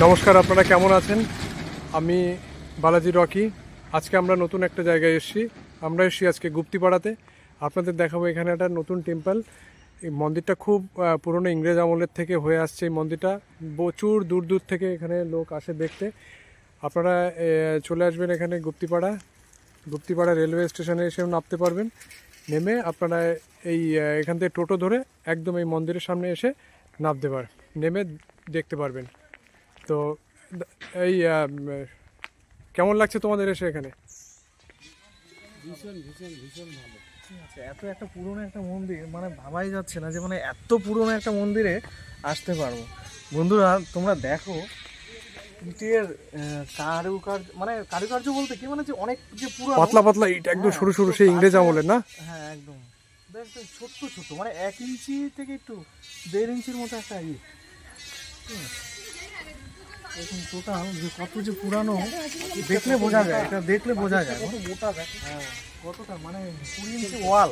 নমস্কার, আপনারা কেমন আছেন? আমি বালাজি রকি। আজকে আমরা নতুন একটা জায়গায় এসেছি। আমরা এসেছি আজকে গুপ্তিপাড়াতে। আপনাদের দেখাবো এখানে একটা নতুন টেম্পল। এই মন্দিরটা খুব পুরনো, ইংরেজ আমলের থেকে হয়ে আসছে। এই মন্দিরটা প্রচুর দূর দূর থেকে এখানে লোক আসে দেখতে। আপনারা চলে আসবেন এখানে গুপ্তিপাড়া রেলওয়ে স্টেশনে এসেও নামতে পারবেন। নেমে আপনারা এখান থেকে টোটো ধরে একদম এই মন্দিরের সামনে এসে নামতে পারেন, নেমে দেখতে পারবেন। তো এই কেমন লাগছে তোমাদের এসে এখানে? ভীষণ ভীষণ ভীষণ ভালো। ঠিক আছে, এত একটা পুরনো একটা মন্দির, মানে ভাবাই যাচ্ছে না যে মানে এত পুরনো একটা মন্দিরে আসতে পারবো। বন্ধুরা তোমরা দেখো ইটের কারুকার্য, মানে কারুকার্য বলতে কি, মানে যে অনেক যে পুরো পাতলা পাতলা ইট, একদম সরু সরু, সেই ইংরেজ আমলের না? হ্যাঁ একদম, একদম ছোট্ট ছোট্ট, মানে 1 ইঞ্চি থেকে একটু 1.5 ইঞ্চির মতো একটা ইট। এখন টোটাল যে কত যে পুরানো, দেখলে বোঝা যায়, এটা দেখলে বোঝা যায় কত মোটা। দেখো হ্যাঁ কতটা, মানে 20 ইঞ্চি ওয়াল।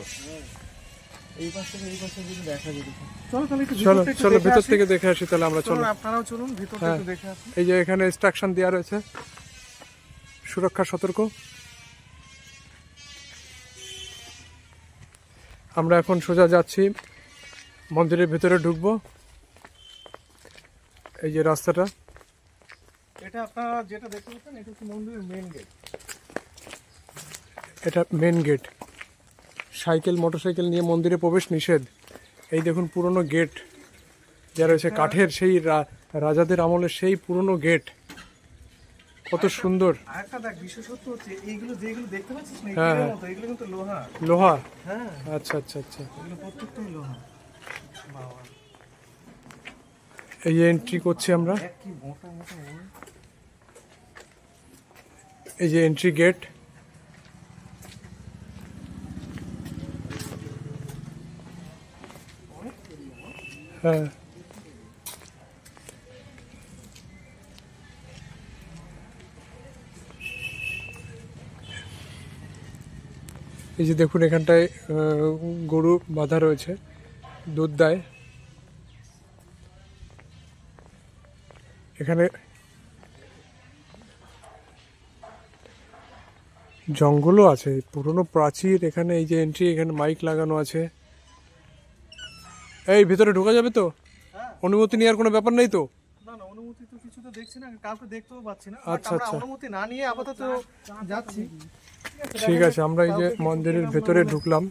এই পাশ থেকে এই পাশে যদি দেখা যায়, চলো তাহলে একটু চলো ভিতর থেকে দেখে আসি। তাহলে আমরা চলো, আপনারাও চলুন ভিতরটা একটু দেখে আসুন। এই যে এখানে ইনস্ট্রাকশন দেওয়া রয়েছে, সুরক্ষা সতর্ক। আমরা এখন সোজা যাচ্ছি, মন্দিরের ভিতরে ঢুকবো। এই যে রাস্তাটা, এটা আপনারা যেটা দেখতে পাচ্ছেন, এটা হচ্ছে মন্দিরের মেইন গেট। এটা মেন গেট। সাইকেল মোটরসাইকেল নিয়ে মন্দিরে প্রবেশ নিষেধ। এই দেখুন পুরনো গেট যা রয়েছে কাঠের, সেই রাজাদের আমলের সেই পুরনো গেট, কত সুন্দর। আরেকটা দেখ, বিশেষত্ব হচ্ছে এইগুলো যেগুলো দেখতে পাচ্ছিস না, হ্যাঁ, এগুলোর মতো, এগুলো কিন্তু লোহা। লোহা? হ্যাঁ আচ্ছা আচ্ছা আচ্ছা। এগুলো প্রত্যেকটাই লোহা। বাবা, এই যে এন্ট্রি করছি আমরা, কি মোটা মোটা। এই যে এন্ট্রি গেট। হ্যাঁ, এই যে দেখুন এখানটায় গরু বাঁধা রয়েছে, দুধ দেয়। এখানে জঙ্গলও আছে, পুরনো প্রাচীর। এখানে এই যে এন্ট্রি, এখানে মাইক লাগানো আছে। এই ভিতরে ঢোকা যাবে তো? অনুমতি নেওয়ার কোনো ব্যাপার নেই তো? না না, অনুমতি তো কিছু তো দেখছি না, কাউকে দেখতেও পাচ্ছি না। আচ্ছা আচ্ছা, অনুমতি না নিয়ে আপাতত যাচ্ছি। ঠিক আছে। আমরা এই যে মন্দিরের ভেতরে ঢুকলাম।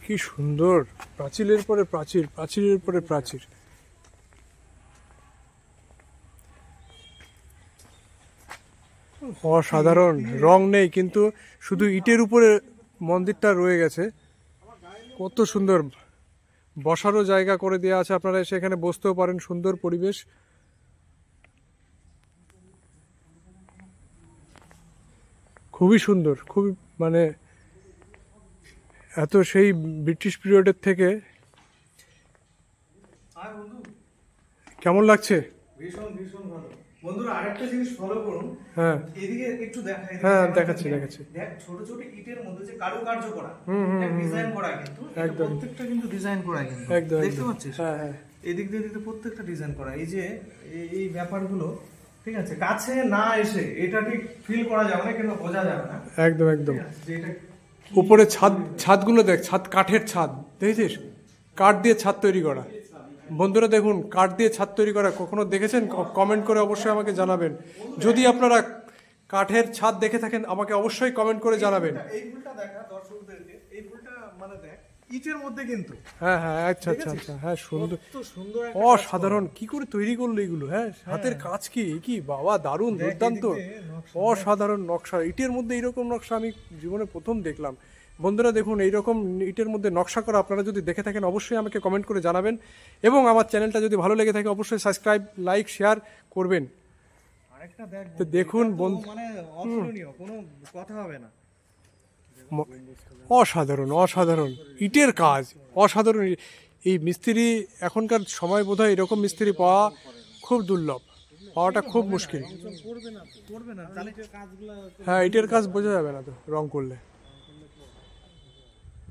কি সুন্দর, প্রাচীরের পরে প্রাচীর, প্রাচীরের পরে প্রাচীর। অসাধারণ। রং নেই, কিন্তু শুধু ইটের উপরে মন্দিরটা রয়ে গেছে। কত সুন্দর, বসারও জায়গা করে দেওয়া আছে, আপনারা এসে এখানে বসতেও পারেন। সুন্দর পরিবেশ, খুবই সুন্দর, খুবই, মানে এত সেই ব্রিটিশ পিরিয়ডের থেকে। কেমন লাগছে? ভীষণ ভীষণ ভালো। বন্ধুরা আরেকটা জিনিস ফলো করুন। হ্যাঁ এদিকে একটু দেখাই। হ্যাঁ, দেখাচ্ছি। দেখ, ছোট ছোট ইটের মধ্যে যে কারুকার্য করা, ডিজাইন করা, কিন্তু একদম প্রত্যেকটা কিন্তু ডিজাইন করা, কিন্তু একদম দেখতে পাচ্ছিস? হ্যাঁ হ্যাঁ, এদিক দিয়ে প্রত্যেকটা ডিজাইন করা। এই যে এই ব্যাপারগুলো, ঠিক আছে, কাছে না এসে এটা ঠিক ফিল করা যাবে না, কিন্তু বোঝা যাবে না। একদম একদম। যে এটা উপরে ছাদগুলো দেখ, ছাদ কাঠের ছাদ, দেখেছিস? কাঠ দিয়ে ছাদ তৈরি করা। বন্ধুরা দেখুন, কাঠ দিয়ে ছাদ তৈরি করা কখনো দেখেছেন? কমেন্ট করে অবশ্যই আমাকে জানাবেন। যদি আপনারা কাঠের ছাদ দেখে থাকেন, আমাকে অবশ্যই কমেন্ট করে জানাবেন। এই ফুলটা দেখা দর্শকদেরকে, এই ফুলটা মানে দেখ ইটের মধ্যে কিন্তু। হ্যাঁ হ্যাঁ, আচ্ছা আচ্ছা আচ্ছা, হ্যাঁ সুন্দর, সুন্দর, অসাধারণ। কি করে তৈরি করলো এগুলো? হ্যাঁ, হাতের কাজ কি কি বাবা, দারুণ, দুর্দান্ত, অসাধারণ নকশা। ইটের মধ্যে এইরকম নকশা আমি জীবনে প্রথম দেখলাম। বন্ধুরা দেখুন, এইরকম ইটের মধ্যে নকশা করা আপনারা যদি দেখে থাকেন, অবশ্যই আমাকে কমেন্ট করে জানাবেন। এবং আমার চ্যানেলটা যদি ভালো লেগে থাকে, অবশ্যই সাবস্ক্রাইব, লাইক, শেয়ার করবেন। আরেকটা দেখ, তো দেখুন বন্ধু, মানে অতুলনীয়, কোনো কথা হবে না। অসাধারণ অসাধারণ ইটের কাজ, অসাধারণ। এই মিস্ত্রি এখনকার সময় বোধহয় এরকম মিস্ত্রি পাওয়া খুব দুর্লভ, পাওয়াটা খুব মুশকিল। হ্যাঁ, ইটের কাজ বোঝা যাবে না তো রং করলে।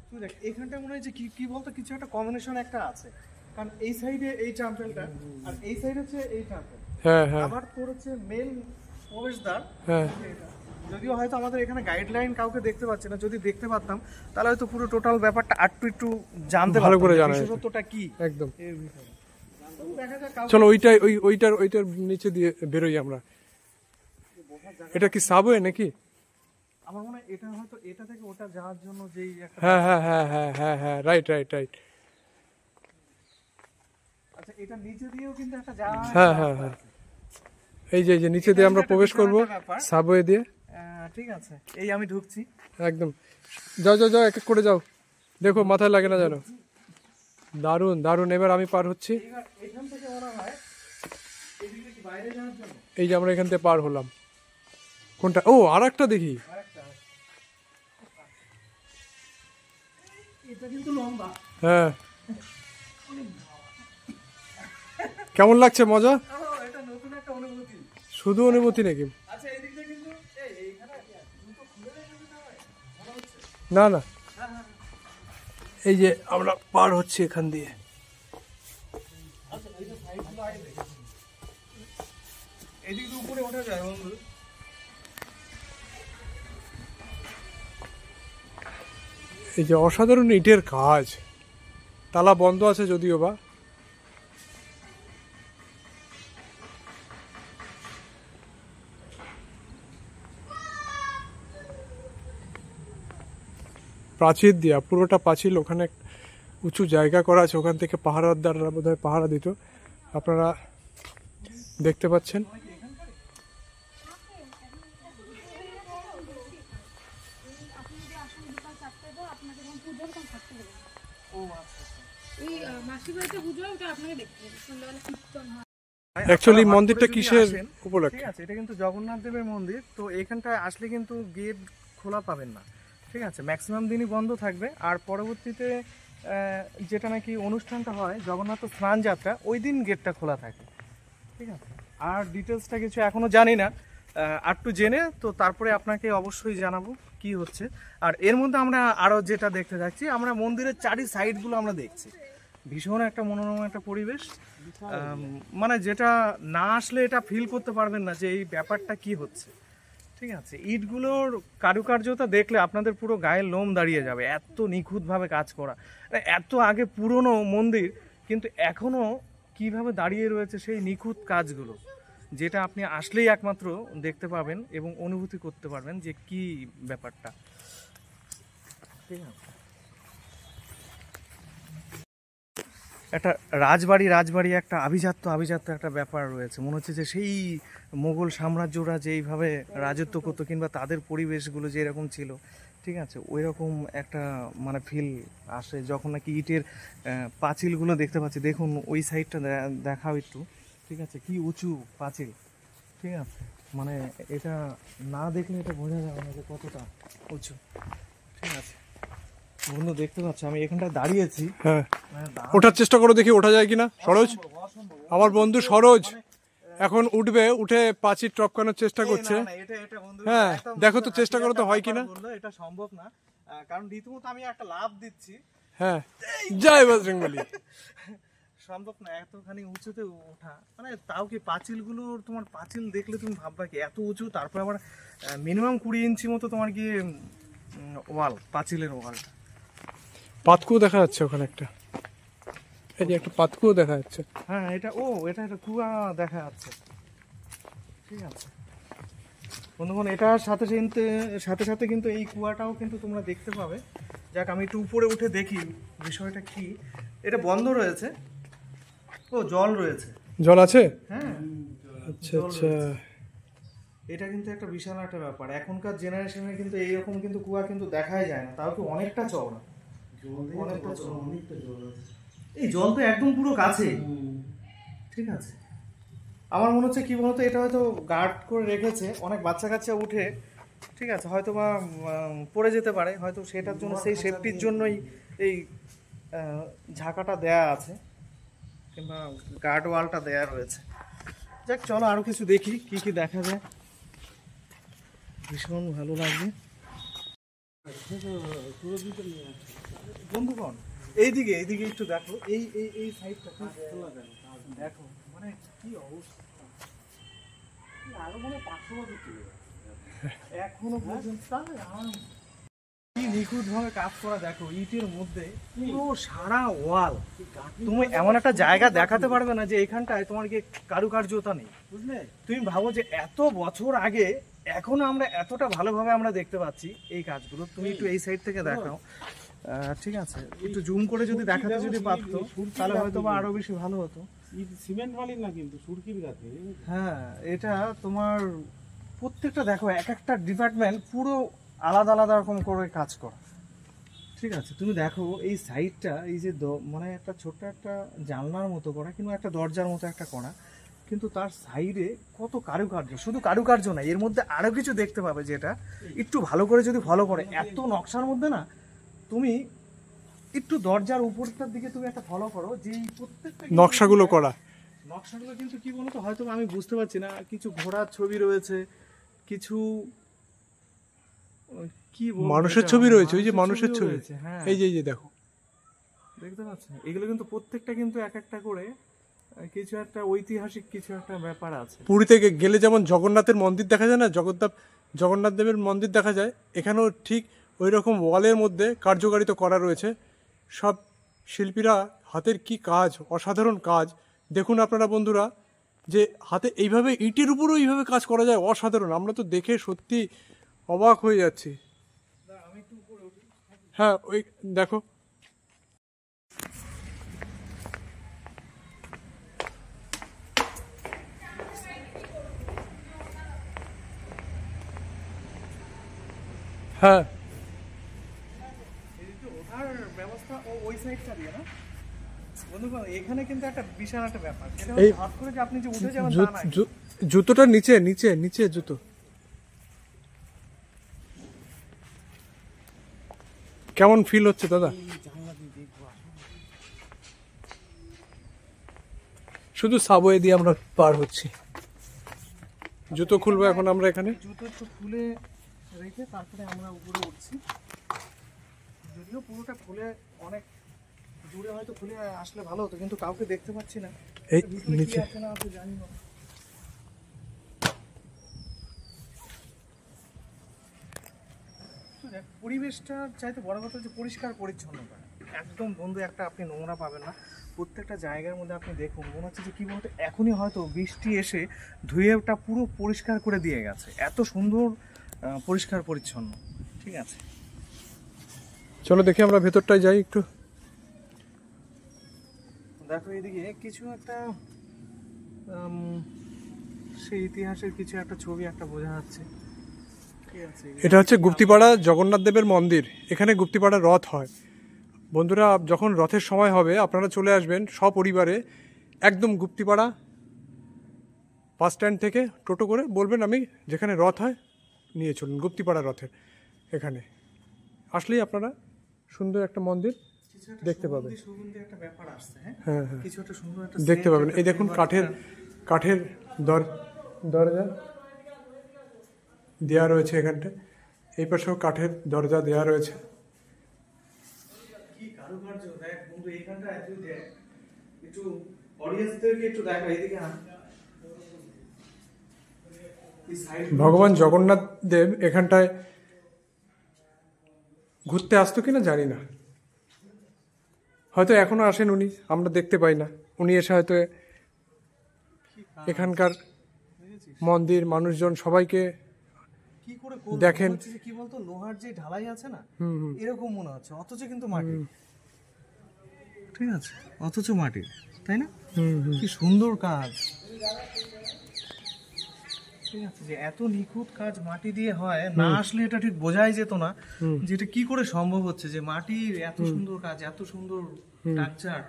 তুই দেখ এখানটা মনে হয় যে কি বলতো, কিছু একটা কম্বিনেশন একটা আছে, কারণ এই সাইডে এই টেম্পলটা আর এই সাইড হচ্ছে এই টেম্পল। হ্যাঁ হ্যাঁ আবার তোর হচ্ছে মেন প্রবেশদ্বার। হ্যাঁ যদিও হয়তো আমাদের এখানে গাইডলাইন কাউকে দেখতে পাচ্ছি না, যদি দেখতে পারতাম তাহলে হয়তো পুরো টোটাল ব্যাপারটা একটু জানতে ভালো পারতাম করে যে জানা যেত। বিশেষত্বটা কি একদম। এর ভিতরে। দেখা যাক কাউকে- চলো ওইটার নিচে দিয়ে বেরোই আমরা। এটা কি সাবওয়ে নাকি? আমার মনে হয় এটা হয়তো এটা থেকে ওটা যাওয়ার জন্য যেই একটা হ্যাঁ হ্যাঁ হ্যাঁ হ্যাঁ হ্যাঁ হ্যাঁ রাইট রাইট রাইট। আচ্ছা এটা নিচে দিয়েও কিন্তু একটা যাওয়া হ্যাঁ হ্যাঁ হ্যাঁ এই যে নিচে দিয়ে আমরা প্রবেশ করব সাবওয়ে দিয়ে। ঠিক আছে, এই আমি ঢুকছি। একদম, যাও যাও যাও, এক এক করে যাও, দেখো মাথায় লাগে না যেন। দারুণ দারুণ। এবার আমি পার হচ্ছি। এবার এখান থেকে মনে হয় এদিকে কি বাইরে যাওয়ার জন্য এই যে আমরা এখান থেকে পার হলাম। কোনটা? ও আর একটা দেখি। আরেকটা এটা কিন্তু লম্বা। হ্যাঁ কেমন লাগছে? মজা? এটা নতুন একটা অনুভূতি। শুধু অনুভূতি নাকি? আচ্ছা এই দিকটা কিন্তু এইখানে দুটো খুলে রেখে দিতে হয় মনে হচ্ছে। না না, এই যে আমরা পার হচ্ছি এখান দিয়ে। আচ্ছা এই যে সাইডগুলো আগে দেখি, এদিক দিয়ে উপরে ওঠা যায় বন্ধু। এই যে অসাধারণ ইটের কাজ, তালা বন্ধ আছে যদিও বা। প্রাচীর দিয়া, পুরোটা পাঁচিল, ওখানে উঁচু জায়গা করা আছে, ওখান থেকে পাহারাদাররা বোধহয় পাহারা দিত। আপনারা দেখতে পাচ্ছেন। অ্যাকচুয়ালি মন্দিরটা কিসের উপলক্ষে? ঠিক আছে, এটা কিন্তু জগন্নাথ দেবের মন্দির। তো এখানটায় আসলে কিন্তু গেট খোলা পাবেন না, ঠিক আছে, ম্যাক্সিমাম দিনই বন্ধ থাকবে। আর পরবর্তীতে যেটা নাকি অনুষ্ঠানটা হয় জগন্নাথ স্নান যাত্রা, ওই দিন গেটটা খোলা থাকে, ঠিক আছে। আর ডিটেলসটা কিছু এখনো জানি না, একটু জেনে তো তারপরে আপনাকে অবশ্যই জানাবো কি হচ্ছে। আর এর মধ্যে আমরা আরও যেটা দেখতে যাচ্ছি, আমরা মন্দিরের চারি সাইডগুলো আমরা দেখছি, ভীষণ একটা মনোরম একটা পরিবেশ। মানে যেটা না আসলে এটা ফিল করতে পারবেন না যে এই ব্যাপারটা কি হচ্ছে, ঠিক আছে। ইটগুলোর কারুকার্যতা দেখলে আপনাদের পুরো গায়ের লোম দাঁড়িয়ে যাবে, এত নিখুঁতভাবে কাজ করা। এত আগে পুরনো মন্দির কিন্তু এখনো কিভাবে দাঁড়িয়ে রয়েছে সেই নিখুঁত কাজগুলো, যেটা আপনি আসলেই একমাত্র দেখতে পাবেন এবং অনুভূতি করতে পারবেন যে কি ব্যাপারটা, ঠিক আছে। একটা রাজবাড়ি একটা আভিজাত্য একটা ব্যাপার রয়েছে, মনে হচ্ছে যে সেই মোগল সাম্রাজ্যরা যেইভাবে রাজত্ব করতো কিংবা তাদের পরিবেশগুলো যেরকম ছিল, ঠিক আছে, ওই রকম একটা মানে ফিল আসে যখন নাকি ইটের পাঁচিলগুলো দেখতে পাচ্ছি। দেখুন ওই সাইডটা দেখাও একটু, ঠিক আছে, কি উঁচু পাঁচিল, ঠিক আছে। মানে এটা না দেখলে এটা বোঝা যাবে না যে কতটা উঁচু, ঠিক আছে। বন্ধু দেখতে পাচ্ছ আমি এখানটা দাঁড়িয়েছি, হ্যাঁ ওঠার চেষ্টা করো, দেখি ওঠা যায় কিনা। সরোজ, আমার বন্ধু সরোজ এখন উঠবে, উঠে পাঁচিল টপকানোর চেষ্টা করছে। হ্যাঁ দেখো তো চেষ্টা করো তো হয় কিনা। এটা সম্ভব না, কারণ রীতিমতো আমি একটা লাফ দিচ্ছি। হ্যাঁ জয় বজরংবলী। সম্ভব না এতখানি উঁচুতে ওঠা, মানে তাও কি পাঁচিলগুলো, তোমার পাঁচিল দেখলে তুমি ভাববা কি এত উঁচু, তারপর আবার মিনিমাম 20 ইঞ্চি মতো তোমার কি ওয়াল, পাঁচিলের ওয়াল। পাতকুয়ো দেখা যাচ্ছে ওখানে একটা, এই যে একটা পাতকুয়ো দেখা যাচ্ছে। হ্যাঁ এটা এটা একটা কুয়া দেখা যাচ্ছে, ঠিক আছে বন্ধুগণ। এটার সাথে সাথে কিন্তু এই কুয়াটাও কিন্তু তোমরা দেখতে পাবে। যাক আমি একটু উপরে উঠে দেখি বিষয়টা কি। এটা বন্ধ রয়েছে, জল রয়েছে। জল আছে? হ্যাঁ আচ্ছা আচ্ছা। এটা কিন্তু একটা বিশাল একটা ব্যাপার। এখনকার জেনারেশনে কিন্তু এইরকম কিন্তু কুয়া কিন্তু দেখাই যায় না, তাও কি অনেকটা চওড়া, অনেকটা জল আছে। এই জল তো একদম পুরো কাছে, ঠিক আছে। আমার মনে হচ্ছে কি বলতো, এটা হয়তো গার্ড করে রেখেছে, অনেক বাচ্চা কাচ্চা উঠে, ঠিক আছে, হয়তো বা পড়ে যেতে পারে, হয়তো সেটার জন্য, সেই সেফটির জন্যই এই ঝাঁকাটা দেয়া আছে কিংবা গার্ড ওয়ালটা দেয়া রয়েছে। যাক চলো আরো কিছু দেখি কি কি দেখা যায়, ভীষণ ভালো লাগবে। বন্ধুগণ এইদিকে একটু দেখো, এই সাইডটা দেখো, মানে কি অবস্থা। আরো মনে 500 বছর ছিল এখনো পর্যন্ত। কি নিখুঁত ভাবে কাজ করা দেখো, ইটের মধ্যে পুরো সারা ওয়াল। তুমি এমন একটা জায়গা দেখাতে পারবে না যে এখানটায় তোমার কি কারুকার্যতা নেই, বুঝলে? তুমি ভাবো যে এত বছর আগে এখনো আমরা এতটা ভালোভাবে আমরা দেখতে পাচ্ছি এই কাজগুলো। তুমি একটু এই সাইড থেকে দেখাও, ঠিক আছে? একটু জুম করে যদি দেখাতে যদি পারতো তাহলে হয়তো বা আরো বেশি ভালো হতো। সিমেন্ট বালির না কিন্তু সুরকির গাছে। হ্যাঁ, এটা তোমার প্রত্যেকটা দেখো এক একটা ডিপার্টমেন্ট পুরো আলাদা আলাদা রকম করে কাজ করা, ঠিক আছে? তুমি দেখো এই সাইডটা, এই যে মানে একটা ছোট্ট একটা জানলার মতো করা কিংবা একটা দরজার মতো একটা করা, কিন্তু তার সাইডে কত কারুকার্য। শুধু কারুকার্য না, এর মধ্যে আরো কিছু দেখতে পাবে যেটা একটু ভালো করে যদি ফলো করে। এত নকশার মধ্যে না, তুমি একটু দরজার উপরটার দিকে তুমি একটা ফলো করো, যে প্রত্যেকটা নকশাগুলো করা, নকশাগুলো কিন্তু কি বলতো, হয়তো আমি বুঝতে পারছি না, কিছু ঘোড়ার ছবি রয়েছে, কিছু কি বলবো, মানুষের এটা ছবি রয়েছে, ওই যে মানুষের ছবিও ছবি, রয়েছে, হ্যাঁ। এই যে দেখো, দেখতে পাচ্ছেন এগুলো কিন্তু প্রত্যেকটা কিন্তু এক একটা করে কিছু একটা ঐতিহাসিক কিছু একটা ব্যাপার আছে। পুরীতে গেলে যেমন জগন্নাথের মন্দির দেখা যায় না, জগন্নাথ দেবের মন্দির দেখা যায়, এখানেও ঠিক ওই রকম ওয়ালের মধ্যে কার্যকারিতা করা রয়েছে। সব শিল্পীরা হাতের কি কাজ, অসাধারণ কাজ। দেখুন আপনারা বন্ধুরা, যে হাতে এইভাবে ইটের উপরও এইভাবে কাজ করা যায়, অসাধারণ। আমরা তো দেখে সত্যি অবাক হয়ে যাচ্ছি। হ্যাঁ, ওই দেখো, হ্যাঁ, ওঠার ব্যবস্থা ওই সাইডটা দিয়ে না বন্ধুগণ, এখানে কিন্তু একটা বিশাল একটা ব্যাপার, সেটা এই হচ্ছে হট করে যে আপনি যে উঠে যাবেন তা না। জুতোটা নিচে নিচে নিচে জুতো কেমন ফিল হচ্ছে দাদা? শুধু সাবওয়ে দিয়ে আমরা পার হচ্ছি। জুতো খুলবো এখন আমরা এখানে। জুতো একটু খুলে রেখে তারপরে আমরা উপরে উঠছি। যদিও পুরোটা খুলে অনেক জুড়ে হয়তো খুলে আসলে ভালো হতো, কিন্তু কাউকে দেখতে পাচ্ছি না। এই ভিতরে কি নিচে আছে না আছে জানি না। পরিবেশটা চাইতে বড় কথা হচ্ছে পরিষ্কার পরিচ্ছন্নতা। একদম বন্ধু একটা আপনি নোংরা পাবেন না। প্রত্যেকটা জায়গার মধ্যে আপনি দেখুন, মনে হচ্ছে যে কি বলতো, এখনই হয়তো বৃষ্টি এসে ধুয়ে ওটা পুরো পরিষ্কার করে দিয়ে গেছে। এত সুন্দর পরিষ্কার পরিচ্ছন্ন, ঠিক আছে? চলো দেখি আমরা ভেতরটায় যাই একটু। দেখো এদিকে কিছু একটা সেই ইতিহাসের কিছু একটা ছবি একটা বোঝা যাচ্ছে, ঠিক আছে? এটা হচ্ছে গুপ্তিপাড়া জগন্নাথ দেবের মন্দির। এখানে গুপ্তিপাড়া রথ হয়। বন্ধুরা, যখন রথের সময় হবে আপনারা চলে আসবেন সপরিবারে, একদম গুপ্তিপাড়া বাস স্ট্যান্ড থেকে টোটো করে বলবেন আমি যেখানে রথ হয় নিয়ে চলুন গুপ্তিপাড়া রথের। এখানে আসলেই আপনারা সুন্দর একটা মন্দির দেখতে পাবেন। সুগন্ধি একটা ব্যাপার আসছে, হ্যাঁ হ্যাঁ, কিছু একটা সুন্দর একটা দেখতে পাবেন। এই দেখুন কাঠের দরজা দেওয়া রয়েছে এখানটায়, এই পাশেও কাঠের দরজা দেওয়া রয়েছে। কি কারুকার্য দেখ বন্ধু, এখানটা তুই দেখ, একটু অডিয়েন্সদেরকে একটু দেখা এদিকে আন। ভগবান জগন্নাথ দেব এখানটায় ঘুরতে আসতো কিনা জানি না, হয়তো এখনো আসেন উনি, আমরা দেখতে পাই না। উনি এসে হয়তো এখানকার মন্দির মানুষজন সবাইকে কি করে দেখেন। কি বলতো, লোহার যে ঢালাই আছে না, এরকম মনে হচ্ছে, অথচ কিন্তু মাটি, ঠিক আছে? অথচ মাটি, তাই না? কি সুন্দর কাজ, ঠিক আছে? যে এত নিখুঁত কাজ মাটি দিয়ে হয়, না আসলে এটা ঠিক বোঝাই যেত না যে এটা কি করে সম্ভব হচ্ছে, যে মাটির এত সুন্দর কাজ, এত সুন্দর স্ট্রাকচার,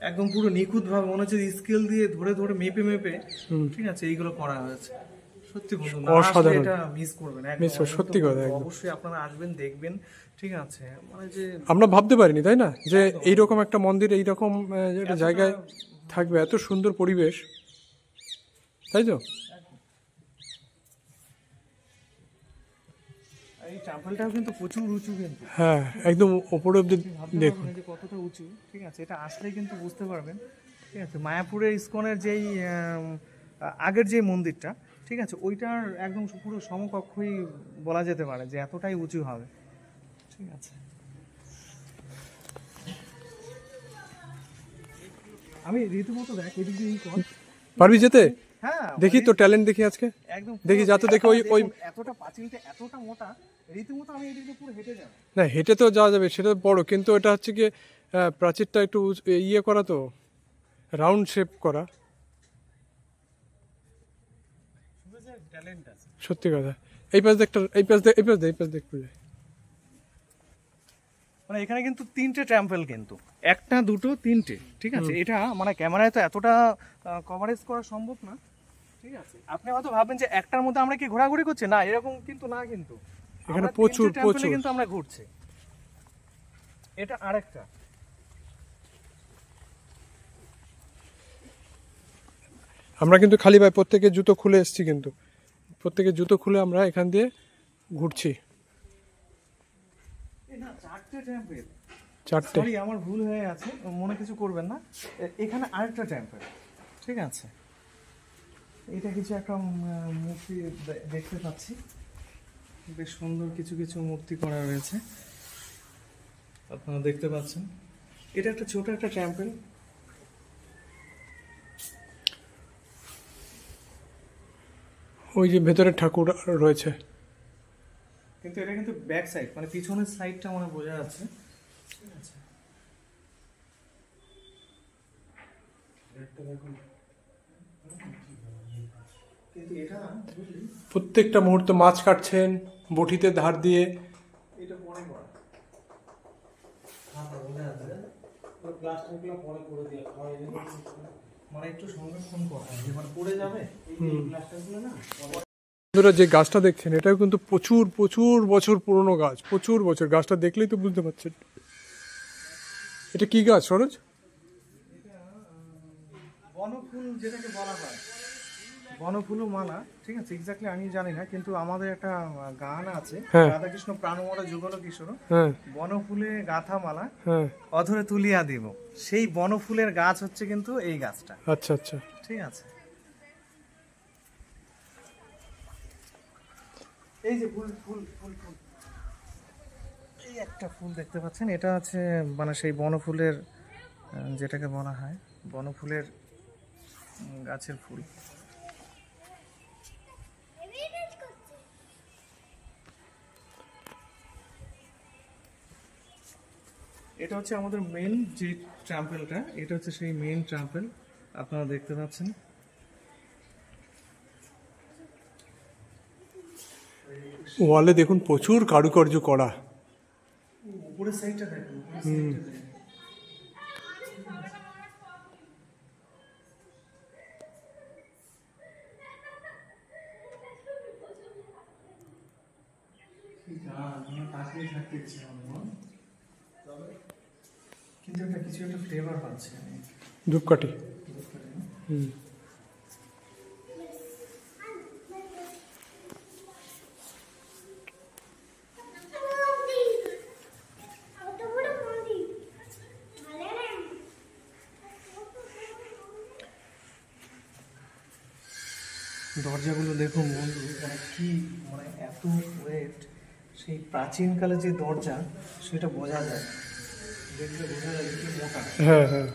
একদম পুরো নিখুঁত ভাবে মনে হচ্ছে স্কেল দিয়ে ধরে ধরে মেপে মেপে, ঠিক আছে, এইগুলো করা হয়েছে। সত্যি বন্ধু, না আসলে এটা মিস করবেন একদম। সত্যি কথা, অবশ্যই আপনারা আসবেন, দেখবেন, ঠিক আছে? মানে যে আমরা ভাবতে পারিনি, তাই না, যে এইরকম একটা মন্দির এইরকম একটা জায়গায় থাকবে, এত সুন্দর পরিবেশ, তাই তো? এই টেম্পলটাও কিন্তু প্রচুর উঁচু, কিন্তু হ্যাঁ, একদম ওপরে অব্দি দেখুন যে কতটা উঁচু, ঠিক আছে? এটা আসলেই কিন্তু বুঝতে পারবেন, ঠিক আছে? মায়াপুরের ইসকনের যেই আগের যে মন্দিরটা, ঠিক আছে, ওইটার একদম পুরো সমকক্ষই বলা যেতে পারে যে এতটাই উঁচু হবে। ঠিক আছে, আমি রীতিমতো দেখ এদিক দিয়ে কর। পারবি যেতে? হ্যাঁ দেখি তো ট্যালেন্ট দেখি আজকে, একদম দেখি যাতে দেখি ওই এতটা পাঁচিলটা এতটা মোটা, রীতিমতো আমি এদিক দিয়ে পুরো হেঁটে যাবো। না হেঁটে তো যাওয়া যাবে, সেটা বড়, কিন্তু এটা হচ্ছে কি প্রাচীরটা একটু ইয়ে করা তো, রাউন্ড শেপ করা। ট্যালেন্ট আছে। সত্যি কথা। এই পাশ দেখটা, এই পাশ দেখ, এই পাশ দেখ, এই পাশ দেখ একটু। মানে এখানে কিন্তু 3টে টেম্পল, কিন্তু 1টা 2টো 3টে। ঠিক আছে, এটা মানে ক্যামেরায় তো এতটা কভারেজ করা সম্ভব না। ঠিক আছে, আপনি হয়তো ভাববেন যে একটার মধ্যে আমরা কি ঘোরাঘুরি করছি, না এরকম কিন্তু না, কিন্তু এখানে আমরা প্রচুর 3টে temple-এ প্রচুর কিন্তু আমরা ঘুরছি। এটা আরেকটা। আমরা কিন্তু খালি ভাই প্রত্যেকের জুতো খুলে এসেছি, কিন্তু প্রত্যেকের জুতো খুলে আমরা এখান দিয়ে ঘুরছি। না 4টে টেম্পল, 4টে। সরি আমার ভুল হয়ে আছে, মনে কিছু করবেন না। এখানে আরেকটা টেম্পল। ঠিক আছে, এটা কিছু একটা মূর্তি দেখতে পাচ্ছি, বেশ সুন্দর কিছু কিছু মূর্তি করা রয়েছে, আপনারা দেখতে পাচ্ছেন। এটা একটা ছোট একটা টেম্পল। ওই যে ভেতরে ঠাকুর রয়েছে। কিন্তু এটা কিন্তু ব্যাক সাইড, মানে পিছনের সাইডটা মানে বোঝা যাচ্ছে। ঠিক আছে, কিন্তু এটা প্রত্যেকটা মুহূর্তে মাছ কাটছেন বটিতে ধার দিয়ে। এটা পরে করা। প্লাস্টারগুলো পরে করে দিয়ে খাওয়া মানে একটু সংরক্ষণ করা, মানে পড়ে যাবে এই প্লাস্টারগুলো না। বন্ধুরা যে গাছটা দেখছেন এটাও কিন্তু প্রচুর প্রচুর বছর পুরনো গাছ, প্রচুর বছর। গাছটা দেখলেই তো বুঝতে পারছেন। এটা কি গাছ সরোজ? বনফুল যেটাকে বলা হয়, বনফুল মালা। ঠিক আছে, এক্স্যাক্টলি আমি জানি না, কিন্তু আমাদের একটা গান আছে, হ্যাঁ। রাধাকৃষ্ণ প্রাণমরা যুগল কিশোর, হ্যাঁ বনফুলে গাথা মালা হ্যাঁ। অধরে তুলিয়া দিব। সেই বনফুলের গাছ হচ্ছে কিন্তু এই গাছটা। আচ্ছা আচ্ছা। ঠিক আছে, এই যে ফুল ফুল ফুল ফুল, এই একটা ফুল দেখতে পাচ্ছেন, এটা হচ্ছে মানে সেই বনফুলের যেটাকে বলা হয় বনফুলের গাছের ফুল। এটা হচ্ছে আমাদের মেইন যে টেম্পলটা, এটা হচ্ছে সেই মেইন টেম্পল, আপনারা দেখতে পাচ্ছেন। ওয়ালে দেখুন প্রচুর কারুকার্য করা। উপরের সাইডটা দেখুন, কিন্তু একটা কিছু একটা ফ্লেভার পাচ্ছি আমি। ধূপকাঠি। দরজাগুলো দেখুন বন্ধু, মানে কি মানে এত ওয়েট। সেই প্রাচীনকালে যে দরজা সেটা বোঝা যায়, দেখলে বোঝা যায় কি মোটা, হ্যাঁ হ্যাঁ।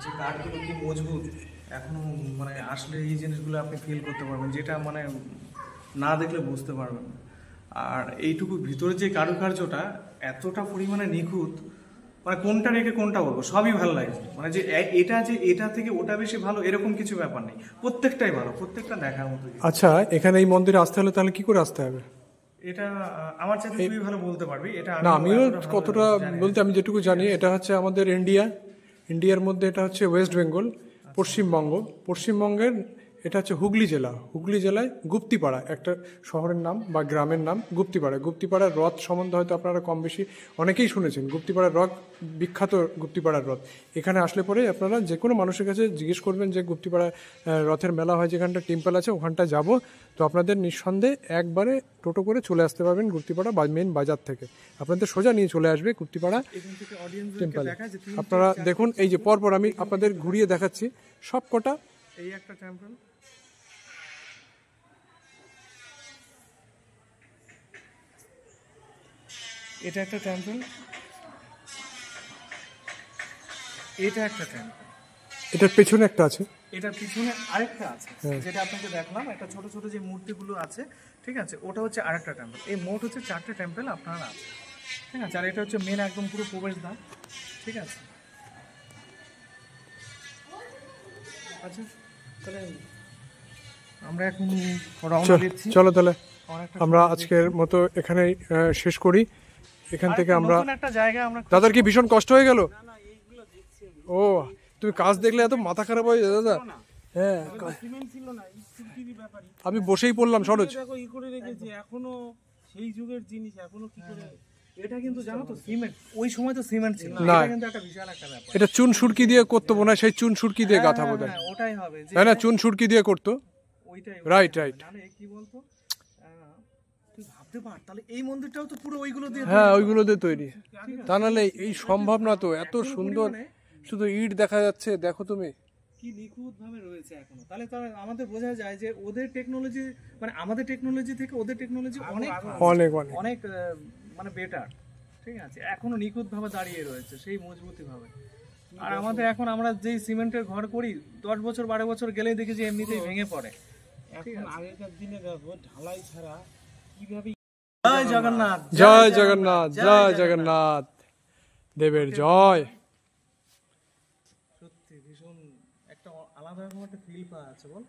যে কাঠগুলো কি মজবুত। এখনো মানে আসলে এই জিনিসগুলো আপনি ফিল করতে পারবেন, যেটা মানে না দেখলে বুঝতে পারবেন না। আর এইটুকু ভিতরে যে কারুকার্যটা এতটা পরিমাণে নিখুঁত, মানে কোনটা রেখে কোনটা বলবো, সবই ভালো লাগছে। মানে যে এটা থেকে ওটা বেশি ভালো এরকম কিছু ব্যাপার নেই, প্রত্যেকটাই ভালো, প্রত্যেকটা দেখার মতো। আচ্ছা এখানে এই মন্দিরে আসতে হলে তাহলে কি করে আসতে হবে? এটা আমার চাইতে তুই ভালো বলতে পারবি। এটা না আমি আমিও এতটা ভালো কতটা জানি না। বলতে, আমি যেটুকু জানি এটা হচ্ছে আমাদের ইন্ডিয়ার মধ্যে এটা হচ্ছে ওয়েস্ট বেঙ্গল, পশ্চিমবঙ্গের এটা হচ্ছে হুগলি জেলায় গুপ্তিপাড়া একটা শহরের নাম বা গ্রামের নাম গুপ্তিপাড়ার রথ সম্বন্ধে হয়তো আপনারা কম বেশি অনেকেই শুনেছেন। গুপ্তিপাড়ার রথ বিখ্যাত, গুপ্তিপাড়ার রথ। এখানে আসলে পরে আপনারা যে কোনো মানুষের কাছে জিজ্ঞেস করবেন যে গুপ্তিপাড়া রথের মেলা হয় যেখানটা টেম্পল আছে ওখানটা যাব, তো আপনাদের নিঃসন্দেহে একবারে টোটো করে চলে আসতে পারবেন গুপ্তিপাড়া মেন বাজার থেকে। আপনাদের সোজা নিয়ে চলে আসবে গুপ্তিপাড়া এখান থেকে অডিয়েন্সদেরকে টেম্পল। দেখায় যে আপনারা দেখুন এই যে পরপর আমি আপনাদের ঘুরিয়ে দেখাচ্ছি সব কটা। এই একটা টেম্পল, এটা একটা টেম্পল, এটা একটা টেম্পল, এটার পেছনে একটা আছে। এটার পিছনে আরেকটা আছে, হ্যাঁ। যেটা আপনাকে দেখলাম একটা ছোট ছোট যে মূর্তিগুলো আছে, ঠিক আছে, ওটা হচ্ছে আরেকটা টেম্পল। এই মোট হচ্ছে 4টে টেম্পল আপনার আছে, ঠিক আছে। আর এটা হচ্ছে মেন একদম পুরো প্রবেশদ্বার, ঠিক আছে। আচ্ছা, তাহলে আমরা এখন রওনা দিচ্ছি। চলো তাহলে অনেকটা আমরা আজকের মতো এখানেই শেষ করি। এখান থেকে আমরা নতুন একটা জায়গা আমরা দাদার কি ভীষণ কষ্ট হয়ে গেল? ও তুমি কাজ দেখলে এত মাথা খারাপ হয়ে যায় দাদা? হ্যাঁ সিমেন্ট ছিল না, এই সুরকিরই ব্যাপারই। আমি বসেই পড়লাম সরোজ। দেখো ই করে রেখেছে, এখনো সেই যুগের জিনিস এখনো কি করে। এটা কিন্তু জানো তো সিমেন্ট, ওই সময় তো সিমেন্ট ছিল না। এটা কিন্তু একটা বিশাল একটা ব্যাপার। এটা চুন সুরকি দিয়ে করতো মনে হয়, সেই চুন সুরকি দিয়ে গাঁথা বোধ হয়, হ্যাঁ, ওটাই হবে যে তাই না? চুন সুরকি দিয়ে করতো। ওইটাই রাইট রাইট। নালে কি বলতো, তুই ভাবতে পার তাহলে এই মন্দিরটাও তো পুরো ওইগুলো দিয়ে হ্যাঁ ওইগুলো দিয়ে তৈরি, তা নাহলে এই সম্ভব না তো। এত সুন্দর, শুধু ইট দেখা যাচ্ছে, দেখো তুমি। কি নিখুঁত ভাবে রয়েছে এখনো। তাহলে তো আমাদের বোঝা যায় যে ওদের টেকনোলজি মানে আমাদের টেকনোলজি থেকে ওদের টেকনোলজি অনেক অনেক অনেক অনেক মানে বেটার, ঠিক আছে। এখনো নিখুঁত ভাবে দাঁড়িয়ে রয়েছে সেই মজবুতি ভাবে। আর আমাদের এখন আমরা যেই সিমেন্টের ঘর করি 10 বছর 12 বছর গেলেই দেখি যে এমনিতেই ভেঙে পড়ে। এখন আগেকার দিনে দেখো ঢালাই ছাড়া কিভাবে। জয় জগন্নাথ, জয় জগন্নাথ, জয় জগন্নাথ, দেবের জয়। সত্যি ভীষণ একটা আলাদা রকম একটা ফিল পাওয়া আছে বল।